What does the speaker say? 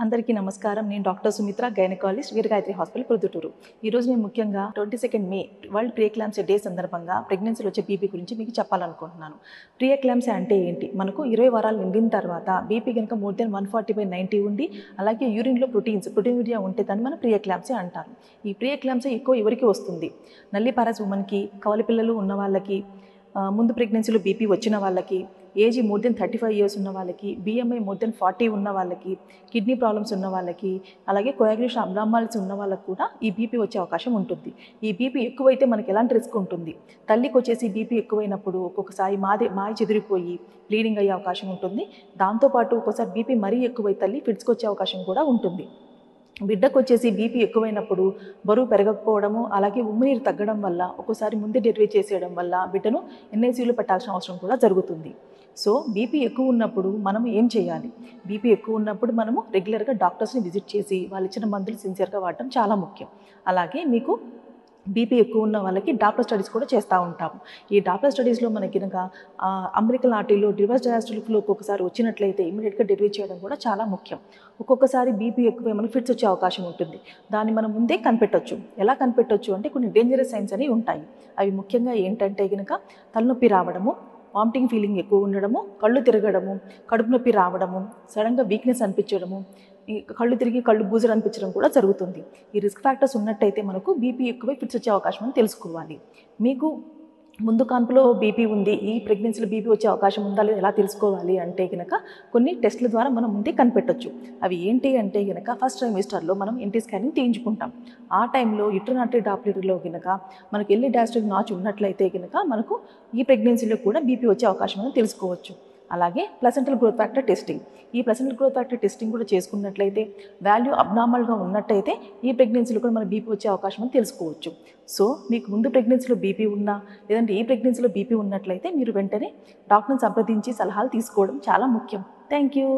అందరికీ నమస్కారం. నేను doctor Sumitra, gynaecologist, Veeragayatri hospital, Proddatur. ఈరోజు నేను ముఖ్యంగా 22 May world pre eclampsia day సందర్భంగా ప్రెగ్నెన్సీలో వచ్చే బీపీ గురించి మీకు చెప్పాలనుకుంటున్నాను. ప్రీ ఎక్లాంప్సియా అంటే ఏంటి? మనకు 20 వారాలు నిండిన తర్వాత బీపీ కనుక మోర్ దెన్ 140/90 ఉండి, అలాగే యూరిన్లో ప్రోటీన్యూరియా ఉంటే దాన్ని మనం ప్రీ ఎక్లాంప్సియా అంటారు. ఈ ప్రీ ఎక్లాంప్సియా ఎక్కువ ఎవరికి వస్తుంది? నల్లిపారస్ ఉమెన్కి, కవల పిల్లలు ఉన్న వాళ్ళకి, ముందు ప్రెగ్నెన్సీలో బీపీ వచ్చిన వాళ్ళకి, ఏజ్ మోర్ దెన్ 35 ఇయర్స్ ఉన్న వాళ్ళకి, బిఎంఐ మోర్ దెన్ 40 ఉన్న వాళ్ళకి, కిడ్నీ ప్రాబ్లమ్స్ ఉన్న వాళ్ళకి, అలాగే కోయాగ్యులేషన్ అబ్నార్మాలిటీస్ ఉన్న వాళ్ళకి కూడా ఈ బీపీ వచ్చే అవకాశం ఉంటుంది. ఈ బీపీ ఎక్కువైతే మనకి ఎలాంటి రిస్క్ ఉంటుంది? తల్లికి వచ్చేసి బీపీ ఎక్కువైనప్పుడు ఒక్కొక్కసారి మాయ చెదిరిపోయి బ్లీడింగ్ అయ్యే అవకాశం ఉంటుంది. దాంతోపాటు ఒక్కోసారి బీపీ మరీ ఎక్కువై తల్లి ఫిట్స్కి వచ్చే అవకాశం కూడా ఉంటుంది. బిడ్డకు వచ్చేసి బీపీ ఎక్కువైనప్పుడు బరువు పెరగకపోవడము, అలాగే ఉమ్మినీరు తగ్గడం వల్ల ఒక్కోసారి ముందే డెలివరీ చేసేయడం వల్ల బిడ్డను ఎన్ఐసీయూలో పెట్టాల్సిన అవసరం కూడా జరుగుతుంది. సో బీపీ ఎక్కువ ఉన్నప్పుడు మనం ఏం చేయాలి? బీపీ ఎక్కువ ఉన్నప్పుడు మనము రెగ్యులర్గా డాక్టర్స్ని విజిట్ చేసి వాళ్ళు ఇచ్చిన మందులు సిన్సియర్గా వాడటం చాలా ముఖ్యం. అలాగే మీకు బీపీ ఎక్కువ ఉన్న వాళ్ళకి డాప్లర్ స్టడీస్ కూడా చేస్తూ ఉంటాము. ఈ డాప్లర్ స్టడీస్లో మనకి కనుక అంబిలికల్ ఆర్టరీలో రివర్స్ డయాస్టోలిక్ ఫ్లో ఒక్కొక్కసారి వచ్చినట్లయితే ఇమీడియట్గా డెలివరీ చేయడం కూడా చాలా ముఖ్యం. ఒక్కొక్కసారి బీపీ ఎక్కువ మనకి ఫిట్స్ వచ్చే అవకాశం ఉంటుంది. దాన్ని మనం ముందే కనిపెట్టొచ్చు. ఎలా కనిపెట్టొచ్చు అంటే కొన్ని డేంజరస్ సైన్స్ అనేవి ఉంటాయి. అవి ముఖ్యంగా ఏంటంటే కనుక తలనొప్పి రావడము, వామిటింగ్ ఫీలింగ్ ఎక్కువ ఉండడము, కళ్ళు తిరగడము, కడుపు నొప్పి రావడము, సడన్గా వీక్నెస్ అనిపించడము, ఈ కళ్ళు తిరిగి కళ్ళు బూజలు అనిపించడం కూడా జరుగుతుంది. ఈ రిస్క్ ఫ్యాక్టర్స్ ఉన్నట్టయితే మనకు బీపీ ఎక్కువై ఫిట్స్ వచ్చే అవకాశం అని తెలుసుకోవాలి. మీకు ముందు కాన్పులో బీపీ ఉంది, ఈ ప్రెగ్నెన్సీలో బీపీ వచ్చే అవకాశం ఉందా లేదా ఎలా తెలుసుకోవాలి అంటే కనుక కొన్ని టెస్టుల ద్వారా మనం ముందే కనిపెట్టొచ్చు. అవి ఏంటి అంటే కనుక ఫస్ట్ ట్రైమిస్టర్లో మనం ఎన్టీ స్కానింగ్ తీయించుకుంటాం. ఆ టైంలో యుట్రనరీ డాప్లర్లో కనుక మనకు ఎల్లి డయాస్టోలిక్ నాచ్ ఉన్నట్లయితే కనుక మనకు ఈ ప్రెగ్నెన్సీలో కూడా బీపీ వచ్చే అవకాశం అని తెలుసుకోవచ్చు. అలాగే ప్లసెంటల్ గ్రోత్ ఫ్యాక్టర్ టెస్టింగ్, ఈ ప్లసెంటల్ గ్రోత్ ఫ్యాక్టర్ టెస్టింగ్ కూడా చేసుకున్నట్లయితే వాల్యూ అబ్నార్మల్గా ఉన్నట్టయితే ఈ ప్రెగ్నెన్సీలో కూడా మన బీపీ వచ్చే అవకాశం అని తెలుసుకోవచ్చు. సో మీకు ముందు ప్రెగ్నెన్సీలో బీపీ ఉన్నా లేదంటే ఈ ప్రెగ్నెన్సీలో బీపీ ఉన్నట్లయితే మీరు వెంటనే డాక్టర్ని సంప్రదించి సలహాలు తీసుకోవడం చాలా ముఖ్యం. Thank you.